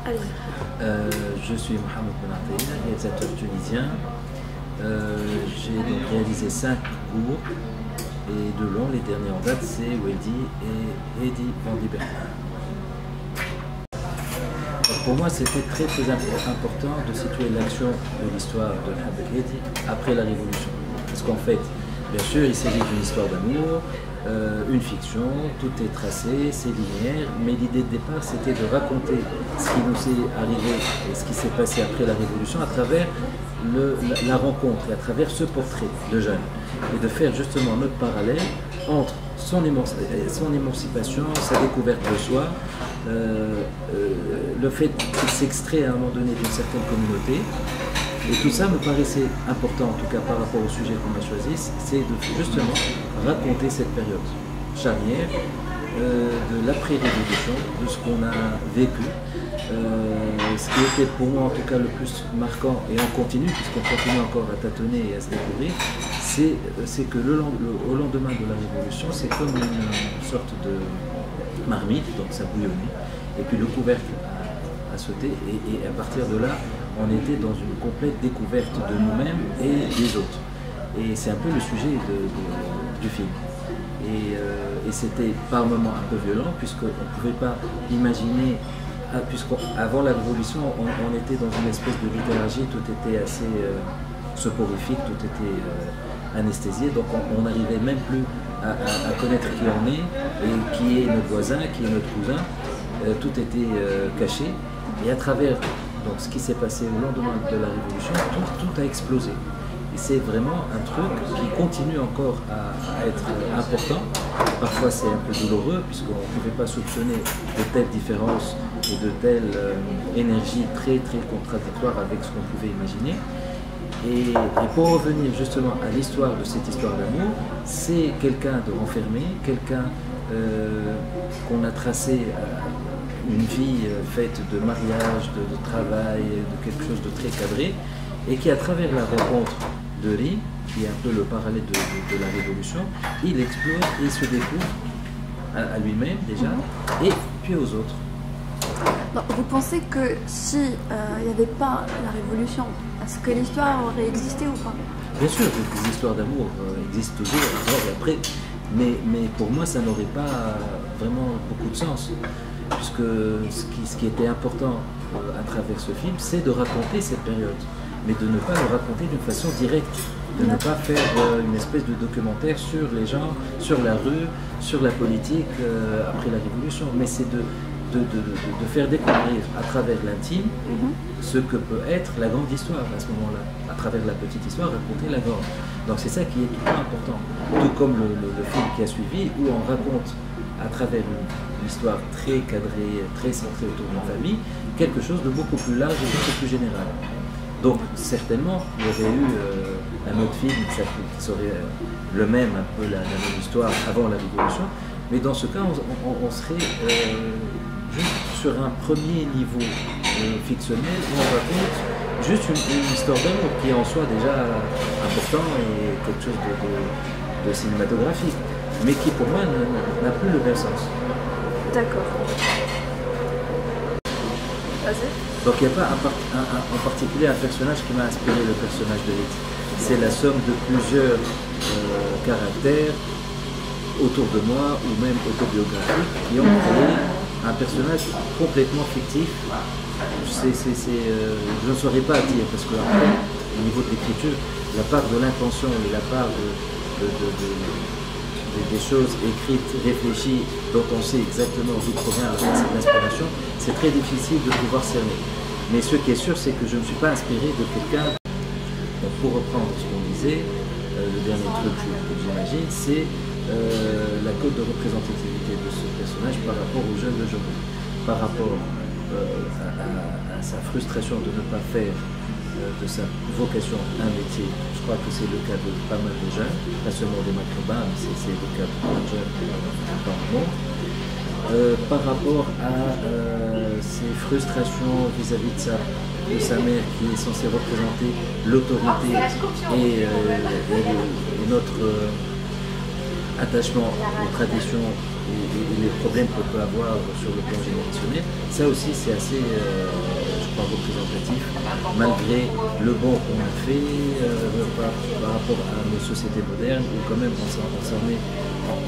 Je suis Mohamed Benateil, réalisateur tunisien. J'ai donc réalisé 5 courts et de long, les derniers en date c'est Weldy et Hedi van Liberta. Pour moi c'était très important de situer l'action de l'histoire de Mohamed Hedi après la Révolution. Parce qu'en fait, bien sûr il s'agit d'une histoire d'amour, une fiction, tout est tracé, c'est linéaire, mais l'idée de départ c'était de raconter ce qui nous est arrivé et ce qui s'est passé après la Révolution à travers la rencontre et à travers ce portrait de jeune et de faire justement notre parallèle entre son émancipation, sa découverte de soi, le fait qu'il s'extrait à un moment donné d'une certaine communauté. Et tout ça me paraissait important, en tout cas par rapport au sujet qu'on a choisi, c'est de justement raconter cette période charnière de l'après-révolution, de ce qu'on a vécu. Ce qui était pour moi en tout cas le plus marquant, et on continue, puisqu'on continue encore à tâtonner et à se découvrir, c'est que au lendemain de la Révolution, c'est comme une sorte de marmite, donc ça bouillonnait, et puis le couvercle a sauté, et à partir de là, on était dans une complète découverte de nous-mêmes et des autres. Et c'est un peu le sujet du film. Et c'était par moments un peu violent, puisqu'on ne pouvait pas imaginer, puisqu'avant la Révolution, on était dans une espèce de littéragie, tout était assez soporifique, tout était anesthésié, donc on n'arrivait même plus à connaître qui on est, et qui est notre voisin, qui est notre cousin, tout était caché, et à travers donc, ce qui s'est passé au lendemain de la Révolution, tout a explosé. Et c'est vraiment un truc qui continue encore à être important. Parfois c'est un peu douloureux puisqu'on ne pouvait pas soupçonner de telles différences et de telles énergies très contradictoires avec ce qu'on pouvait imaginer. Et pour revenir justement à l'histoire de cette histoire d'amour, c'est quelqu'un de renfermé, quelqu'un qu'on a tracé une vie faite de mariage, de travail, de quelque chose de très cadré, et qui à travers la rencontre de Ri, qui est un peu le parallèle de la Révolution, il explore et se découvre à lui-même déjà, et puis aux autres. Donc, vous pensez que si il n'y avait pas la Révolution, est-ce que l'histoire aurait existé ou pas? Bien sûr, les histoires d'amour existent toujours, avant et après, mais pour moi ça n'aurait pas vraiment beaucoup de sens. Puisque ce qui était important à travers ce film, c'est de raconter cette période, mais de ne pas le raconter d'une façon directe, de ne pas faire une espèce de documentaire sur les gens, sur la rue, sur la politique après la Révolution, mais c'est de faire découvrir à travers l'intime ce que peut être la grande histoire à ce moment-là, à travers la petite histoire, raconter la grande. Donc c'est ça qui est tout important, tout comme le film qui a suivi, où on raconte à travers une histoire très cadrée, très centrée autour d'une famille, quelque chose de beaucoup plus large et beaucoup plus général. Donc certainement, il y aurait eu un autre film qui serait le même, un peu la même histoire avant la Révolution, mais dans ce cas, on serait juste sur un premier niveau fictionnel où on raconte juste une histoire d'amour qui est en soi déjà important et quelque chose de cinématographique, mais qui pour moi n'a plus le même sens. D'accord. Vas-y. Donc il n'y a pas en particulier un personnage qui m'a inspiré le personnage de Hedi. C'est la somme de plusieurs caractères autour de moi ou même autobiographiques qui ont créé un personnage complètement fictif. Je ne saurais pas dire parce que après, au niveau de l'écriture, la part de l'intention et la part des choses écrites, réfléchies, dont on sait exactement d'où provient l'inspiration, c'est très difficile de pouvoir cerner. Mais ce qui est sûr, c'est que je ne me suis pas inspiré de quelqu'un. Pour reprendre ce qu'on disait, le dernier truc que j'imagine, c'est la cote de représentativité de ce personnage par rapport aux jeunes d'aujourd'hui, par rapport à sa frustration de ne pas faire de sa vocation un métier. Je crois que c'est le cas de pas mal de jeunes, pas seulement des maghrébins, mais c'est le cas de plein de jeunes dans le monde. Par rapport à ses frustrations vis-à-vis de sa mère qui est censée représenter l'autorité et notre attachement aux traditions et les problèmes qu'on peut avoir sur le plan générationnel, ça aussi c'est assez, je crois, représentatif, malgré le bon qu'on a fait par rapport à nos sociétés modernes, où quand même on s'en est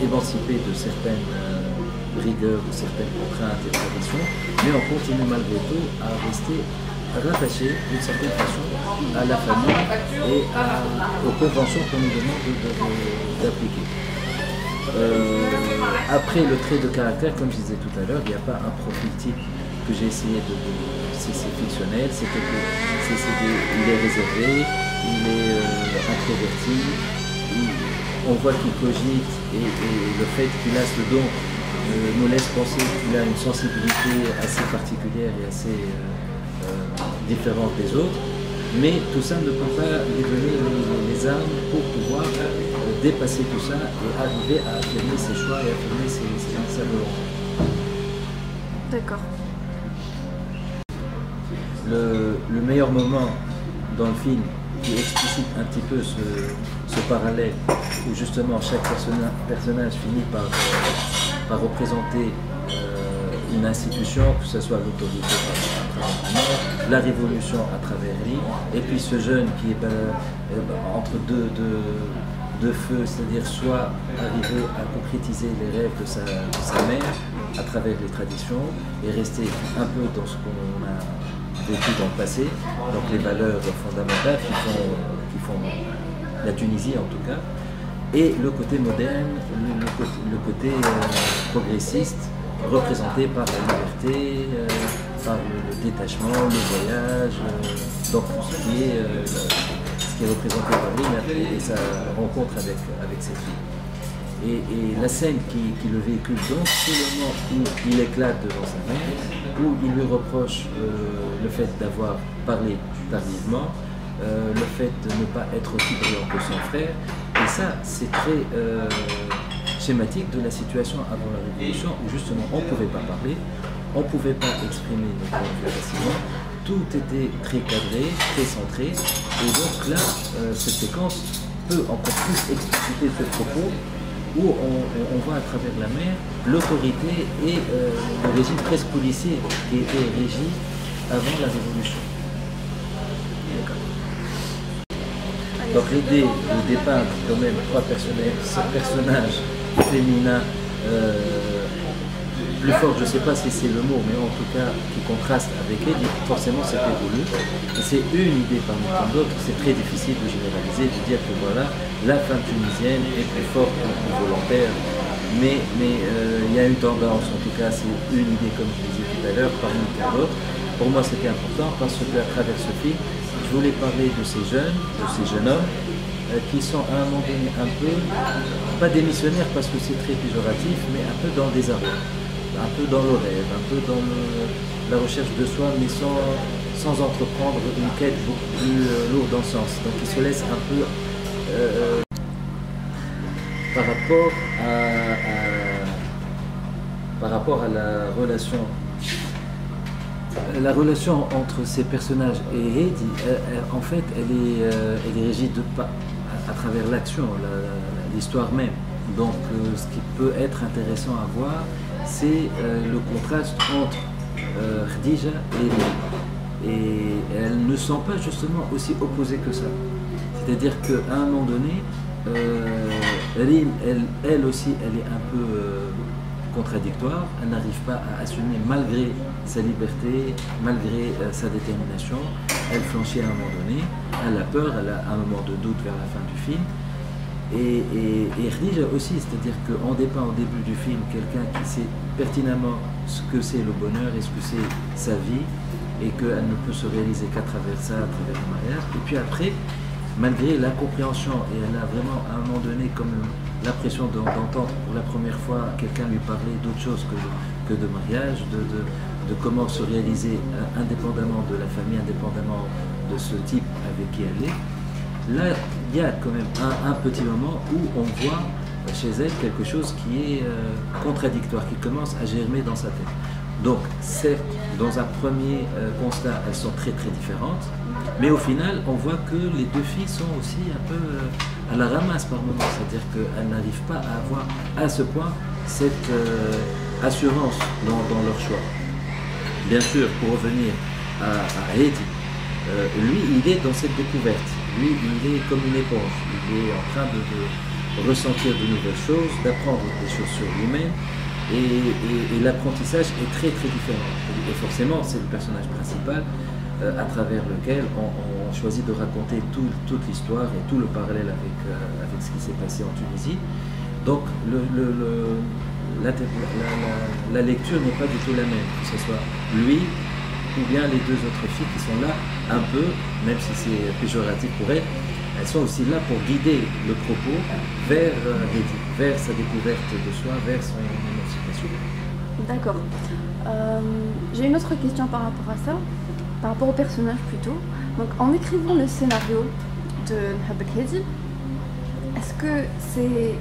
émancipé de certaines rigueurs, de certaines contraintes et traditions, mais on continue malgré tout à rester rattaché d'une certaine façon à la famille et aux conventions qu'on nous demande d'appliquer. Après le trait de caractère, comme je disais tout à l'heure, il n'y a pas un profil type que j'ai essayé de... C'est fictionnel, il est réservé, il est introverti, on voit qu'il cogite et le fait qu'il a ce don nous laisse penser qu'il a une sensibilité assez particulière et assez différente des autres, mais tout ça ne peut pas lui donner les armes pour pouvoir dépasser tout ça et arriver à affirmer ses choix et affirmer sa volonté. D'accord. Le meilleur moment dans le film qui explicite un petit peu ce parallèle où justement chaque personnage finit par représenter une institution, que ce soit l'autorité à travers la mort, la révolution à travers lui, et puis ce jeune qui est entre deux feux, c'est-à-dire soit arriver à concrétiser les rêves de sa mère à travers les traditions et rester un peu dans ce qu'on a vécu dans le passé, donc les valeurs fondamentales qui font la Tunisie en tout cas, et le côté moderne, le côté progressiste, représenté par la liberté, par le détachement, le voyage, donc ce qui est représenté par lui et sa rencontre avec cette fille. Et la scène qui le véhicule donc, c'est le moment où il éclate devant sa mère, où il lui reproche le fait d'avoir parlé tardivement, le fait de ne pas être aussi brillant que son frère, et ça c'est très schématique de la situation avant la Révolution où justement on ne pouvait pas parler, on ne pouvait pas exprimer nos points de vue facilement, tout était très cadré, très centré, et donc là, cette séquence peut encore plus expliciter ce propos où on voit à travers la mer l'autorité et le régime presque policier qui était régi avant la Révolution. Donc l'idée de dépeindre quand même trois personnages féminins plus forts, je ne sais pas si c'est le mot, mais en tout cas qui contrastent avec elle, forcément c'était voulu. Et c'est une idée parmi tant d'autres, c'est très difficile de généraliser, de dire que voilà, la femme tunisienne est plus forte que plus volontaire. Mais il y a une tendance, en tout cas c'est une idée comme je disais tout à l'heure, parmi tant d'autres. Pour moi c'était important parce qu'à travers ce film, je voulais parler de ces jeunes hommes qui sont à un moment donné un peu, pas démissionnaires parce que c'est très péjoratif, mais un peu dans le désarroi, un peu dans le rêve, un peu dans la recherche de soi, mais sans entreprendre une quête beaucoup plus lourde en sens. Donc ils se laissent un peu par rapport à la relation. La relation entre ces personnages et Heidi, en fait, elle est régie à travers l'action, l'histoire même. Donc, ce qui peut être intéressant à voir, c'est le contraste entre Khadija et Rim. Et elles ne sont pas justement aussi opposées que ça. C'est-à-dire qu'à un moment donné, Rim, elle aussi, elle est un peu contradictoire, elle n'arrive pas à assumer malgré sa liberté, malgré sa détermination, elle flanchit à un moment donné, elle a peur, elle a un moment de doute vers la fin du film. Et Khadija aussi, c'est-à-dire qu'on dépeint au début du film quelqu'un qui sait pertinemment ce que c'est le bonheur et ce que c'est sa vie, et qu'elle ne peut se réaliser qu'à travers ça, à travers le mariage. Et puis après, malgré l'incompréhension, et elle a vraiment à un moment donné comme l'impression d'entendre pour la première fois quelqu'un lui parler d'autre chose que de mariage, de comment se réaliser indépendamment de la famille, indépendamment de ce type avec qui elle est. Là, il y a quand même un petit moment où on voit chez elle quelque chose qui est contradictoire, qui commence à germer dans sa tête. Donc, certes, dans un premier constat, elles sont très très différentes, mais au final, on voit que les deux filles sont aussi un peu à la ramasse par moment, c'est-à-dire qu'elles n'arrivent pas à avoir à ce point cette assurance dans leur choix. Bien sûr, pour revenir à Hedi, lui, il est dans cette découverte. Lui, il est comme une éponge. Il est en train de ressentir de nouvelles choses, d'apprendre des choses sur lui-même. Et l'apprentissage est très très différent. Et forcément, c'est le personnage principal à travers lequel on choisit de raconter toute l'histoire et tout le parallèle avec ce qui s'est passé en Tunisie. Donc la lecture n'est pas du tout la même, que ce soit lui ou bien les deux autres filles qui sont là un peu, même si c'est péjoratif pour elles sont aussi là pour guider le propos vers sa découverte de soi, vers son émancipation. D'accord. J'ai une autre question par rapport à ça, par rapport au personnage plutôt. Donc en écrivant le scénario de Nhabek Hedi, est-ce que c'est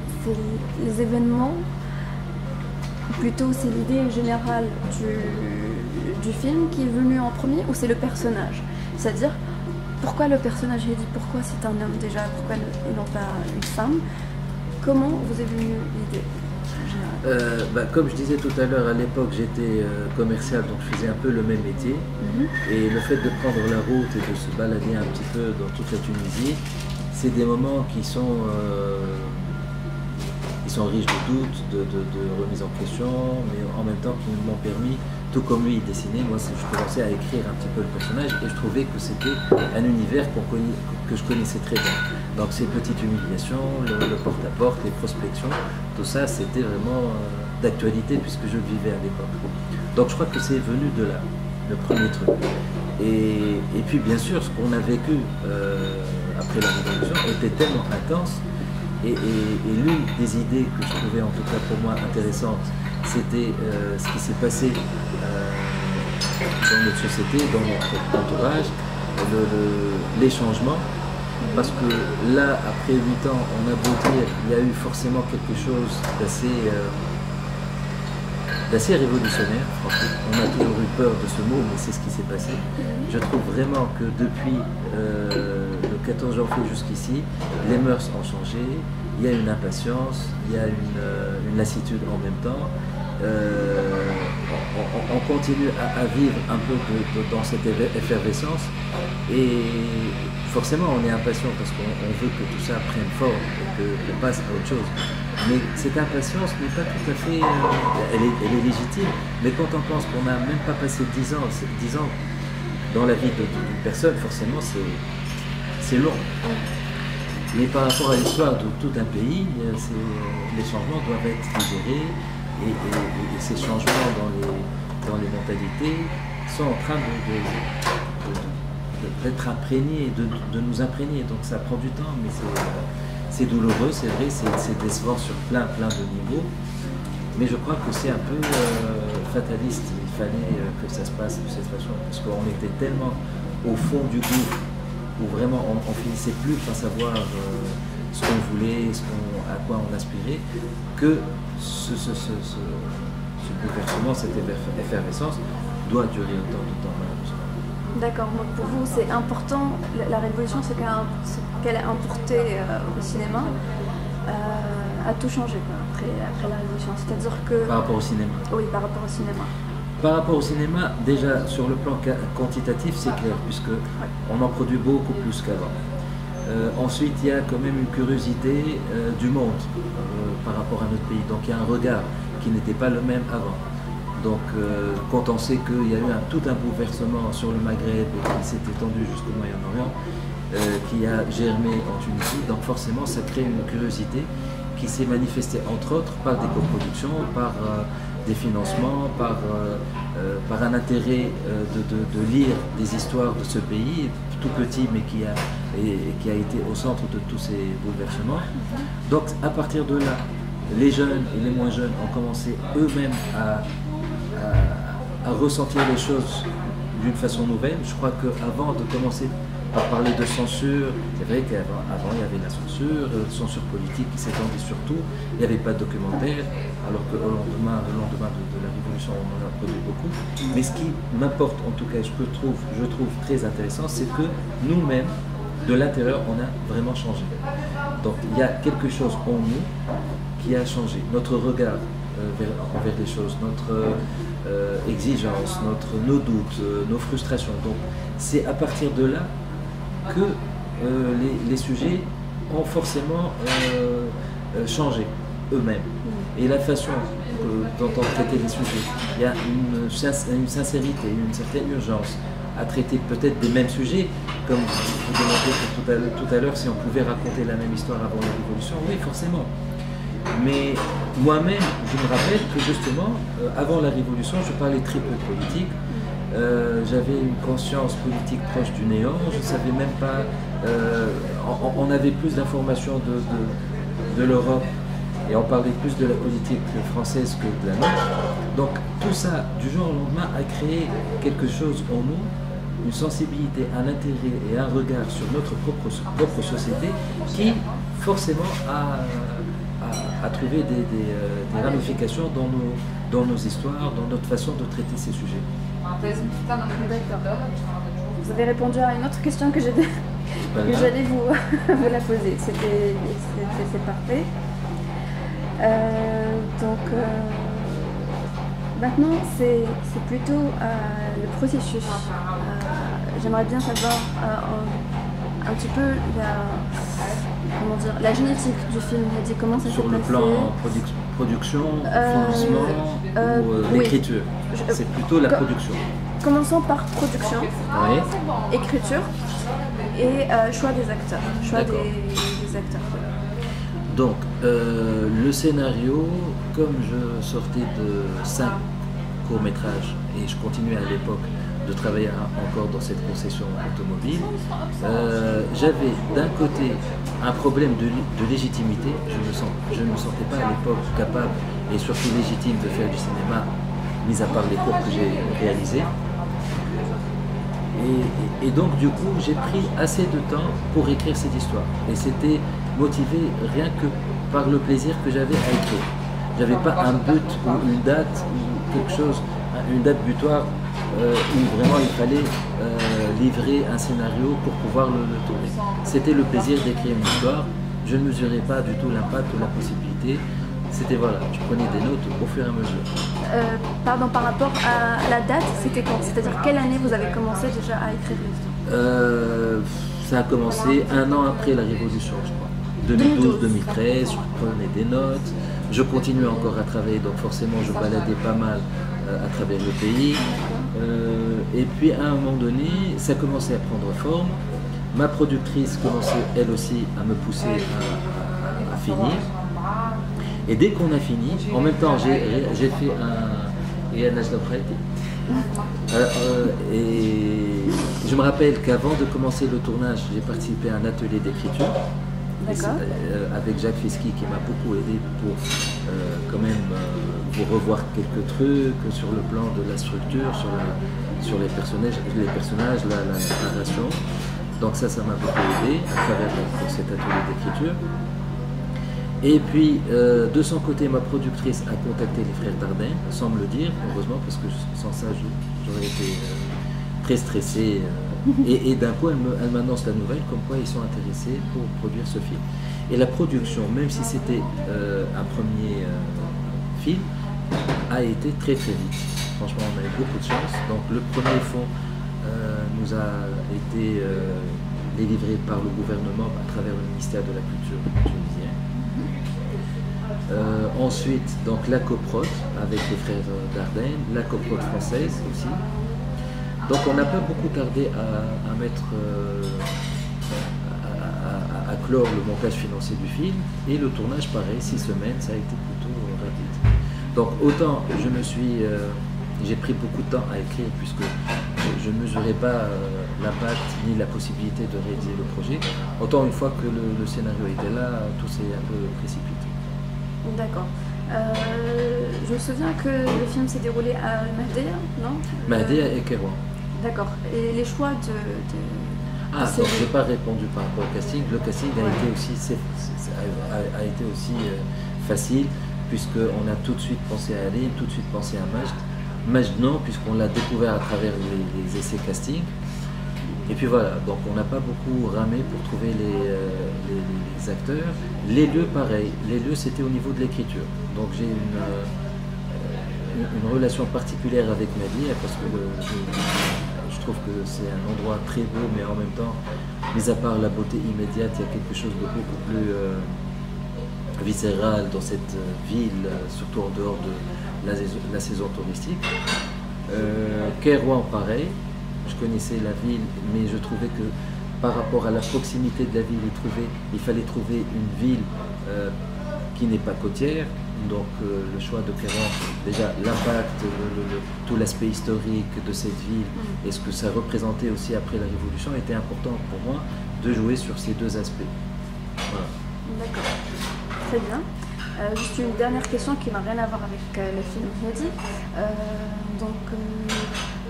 les événements, plutôt c'est l'idée générale du film qui est venue en premier, ou c'est le personnage? C'est-à-dire, pourquoi le personnage Hedi? Pourquoi c'est un homme déjà? Pourquoi et non pas une femme? Comment vous est venue l'idée? Comme je disais tout à l'heure, à l'époque j'étais commercial, donc je faisais un peu le même métier. Et le fait de prendre la route et de se balader un petit peu dans toute la Tunisie, c'est des moments qui sont riches de doutes, de remise en question, mais en même temps qui m'ont permis, tout comme lui il dessinait, moi je commençais à écrire un petit peu le personnage et je trouvais que c'était un univers que je connaissais très bien. Donc ces petites humiliations, le porte-à-porte, les prospections, tout ça c'était vraiment d'actualité puisque je le vivais à l'époque. Donc je crois que c'est venu de là, le premier truc. Et puis bien sûr ce qu'on a vécu après la Révolution était tellement intense. Et l'une des idées que je trouvais en tout cas pour moi intéressante, c'était ce qui s'est passé dans notre société, dans notre entourage, les changements. Parce que là, après 8 ans, on a beau dire, il y a eu forcément quelque chose d'assez révolutionnaire, franchement. On a toujours eu peur de ce mot, mais c'est ce qui s'est passé. Je trouve vraiment que depuis le 14 janvier jusqu'ici, les mœurs ont changé, il y a une impatience, il y a une lassitude en même temps. On continue à vivre un peu dans cette effervescence et forcément on est impatient parce qu'on veut que tout ça prenne forme et qu'on passe à autre chose. Mais cette impatience n'est pas tout à fait... elle est légitime, mais quand on pense qu'on n'a même pas passé 10 ans dans la vie d'une personne, forcément c'est long. Mais par rapport à l'histoire de tout un pays, les changements doivent être digérés et ces changements dans les mentalités sont en train d'être imprégnés, de nous imprégner. Donc ça prend du temps, mais c'est douloureux, c'est vrai, c'est décevant sur plein de niveaux. Mais je crois que c'est un peu fataliste. Il fallait que ça se passe de cette façon, parce qu'on était tellement au fond du gouffre, où vraiment on finissait plus par savoir ce qu'on voulait, à quoi on aspirait, que ce bouleversement, cette effervescence doit durer autant de temps, malheureusement. D'accord, donc pour vous c'est important, la révolution, ce qu'elle a apporté au cinéma, a tout changé quoi, après la révolution, c'est-à-dire que... Par rapport au cinéma? Oui, par rapport au cinéma. Par rapport au cinéma, déjà sur le plan quantitatif, c'est clair, puisqu'on en produit beaucoup plus qu'avant. Ensuite, il y a quand même une curiosité du monde par rapport à notre pays. Donc il y a un regard qui n'était pas le même avant. Donc quand on sait qu'il y a eu tout un bouleversement sur le Maghreb et qui s'est étendu jusqu'au Moyen-Orient, qui a germé en Tunisie, donc forcément ça crée une curiosité qui s'est manifestée entre autres par des coproductions, par des financements, par un intérêt de lire des histoires de ce pays, tout petit mais qui a été au centre de tous ces bouleversements. Donc à partir de là, les jeunes et les moins jeunes ont commencé eux-mêmes à ressentir les choses d'une façon nouvelle. Je crois qu'avant de commencer par parler de censure, c'est vrai qu'avant il y avait la censure politique qui s'étendait sur tout, il n'y avait pas de documentaire, alors qu'au lendemain de la Révolution on en a produit beaucoup. Mais ce qui m'importe en tout cas, je trouve très intéressant, c'est que nous-mêmes, de l'intérieur, on a vraiment changé. Donc il y a quelque chose en nous qui a changé. Notre regard envers les choses, notre exigence, nos doutes, nos frustrations. Donc c'est à partir de là que les sujets ont forcément changé eux-mêmes. Et la façon dont on traitait les sujets, il y a une sincérité, une certaine urgence à traiter peut-être des mêmes sujets, comme vous demandez tout à l'heure si on pouvait raconter la même histoire avant la Révolution. Oui, forcément. Mais moi-même, je me rappelle que justement, avant la Révolution, je parlais très peu de politique. J'avais une conscience politique proche du néant. Je ne savais même pas... on avait plus d'informations de l'Europe et on parlait plus de la politique française que de la nôtre. Donc tout ça, du jour au lendemain, a créé quelque chose en nous, une sensibilité, un intérêt et un regard sur notre propre société qui forcément a trouvé des ramifications dans nos histoires, dans notre façon de traiter ces sujets. D'accord. Vous avez répondu à une autre question que j'allais vous la poser. C'est parfait. Maintenant, c'est plutôt le processus. J'aimerais bien savoir un petit peu la génétique du film. Comment ça s'est passé? Sur le plan production, financement ou l'écriture? C'est plutôt la production. Commençons par production, oui. Écriture et choix des acteurs. Choix des acteurs. Donc, le scénario, comme je sortais de 5 courts-métrages et je continuais à l'époque de travailler encore dans cette concession automobile, j'avais d'un côté un problème de légitimité. Je ne me sentais pas à l'époque capable et surtout légitime de faire du cinéma, mis à part les cours que j'ai réalisés. Et donc du coup j'ai pris assez de temps pour écrire cette histoire et c'était motivé rien que par le plaisir que j'avais à écrire. J'avais pas un but ou une date ou quelque chose, une date butoir où vraiment il fallait livrer un scénario pour pouvoir le tourner. C'était le plaisir d'écrire une histoire, je ne mesurais pas du tout l'impact ou la possibilité. C'était voilà, je prenais des notes au fur et à mesure. Pardon, par rapport à la date, c'était quand? C'est-à-dire quelle année vous avez commencé déjà à écrire l'histoire? Ça a commencé un an après la Révolution, je crois. 2012-2013, je prenais des notes. Je continuais encore à travailler, donc forcément je baladais pas mal à travers le pays. Et puis à un moment donné, ça commençait à prendre forme. Ma productrice commençait elle aussi à me pousser à finir. Et dès qu'on a fini, en même temps, j'ai fait et je me rappelle qu'avant de commencer le tournage, j'ai participé à un atelier d'écriture avec Jacques Fisky qui m'a beaucoup aidé pour quand même pour revoir quelques trucs sur le plan de la structure, sur les personnages, la narration. Donc ça m'a beaucoup aidé à travers cet atelier d'écriture. Et puis, de son côté, ma productrice a contacté les frères Dardenne, sans me le dire, heureusement, parce que sans ça, j'aurais été très stressé. Et d'un coup, elle m'annonce la nouvelle, comme quoi ils sont intéressés pour produire ce film. Et la production, même si c'était un premier film, a été très très vite. Franchement, on a eu beaucoup de chance. Donc, le premier fonds nous a été délivré par le gouvernement à travers le ministère de la Culture tunisien. Ensuite, donc la coprod avec les frères Dardenne, la coprod française aussi. Donc on n'a pas beaucoup tardé à mettre, à clore le montage financier du film et le tournage pareil, 6 semaines, ça a été plutôt rapide. Donc autant j'ai pris beaucoup de temps à écrire puisque je ne mesurais pas l'impact ni la possibilité de réaliser le projet, autant une fois que le scénario était là, tout s'est un peu précipité. D'accord. Je me souviens que le film s'est déroulé à Mahdia, non? Mahdia et Kérouan. D'accord. Et les choix Ah, donc je n'ai pas répondu par rapport au casting. Le casting a été aussi facile, puisqu'on a tout de suite pensé à Aline, tout de suite pensé à Majd. Majd non, puisqu'on l'a découvert à travers les essais casting. Et puis voilà, donc on n'a pas beaucoup ramé pour trouver les acteurs. Les lieux, pareil. Les lieux, c'était au niveau de l'écriture. Donc j'ai une relation particulière avec Mehdi, parce que je trouve que c'est un endroit très beau, mais en même temps, mis à part la beauté immédiate, il y a quelque chose de beaucoup plus viscéral dans cette ville, surtout en dehors de la saison touristique. Kairouan, pareil. Je connaissais la ville, mais je trouvais que par rapport à la proximité de la ville, il fallait trouver une ville qui n'est pas côtière. Donc le choix de Kairouan, déjà l'impact, tout l'aspect historique de cette ville et ce que ça représentait aussi après la Révolution était important pour moi de jouer sur ces deux aspects. Voilà. D'accord, très bien. Juste une dernière question qui n'a rien à voir avec le film Mehdi.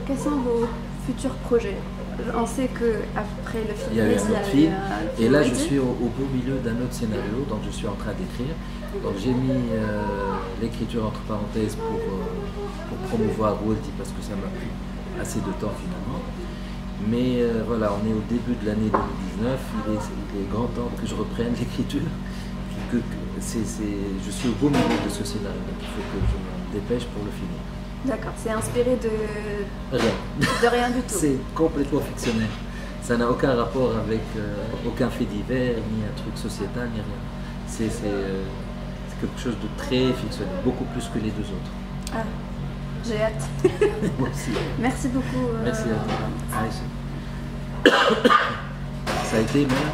Quels sont vos futurs projets? On sait qu'après le film, il y a eu un autre film, et là je Mehdi. suis au beau milieu d'un autre scénario, donc je suis en train d'écrire. Donc j'ai mis l'écriture entre parenthèses pour promouvoir Waldi parce que ça m'a pris assez de temps finalement. Mais voilà, on est au début de l'année 2019, il est grand temps que je reprenne l'écriture. Je suis au beau milieu de ce scénario, donc il faut que je me dépêche pour le finir. D'accord, c'est inspiré de Rien. de rien du tout. C'est complètement fictionnel. Ça n'a aucun rapport avec aucun fait divers, ni un truc sociétal, ni rien. C'est quelque chose de très fictionnel, beaucoup plus que les deux autres. Ah, j'ai hâte. Moi aussi. Merci beaucoup. Merci à toi. Aïcha. Ça a été, mais...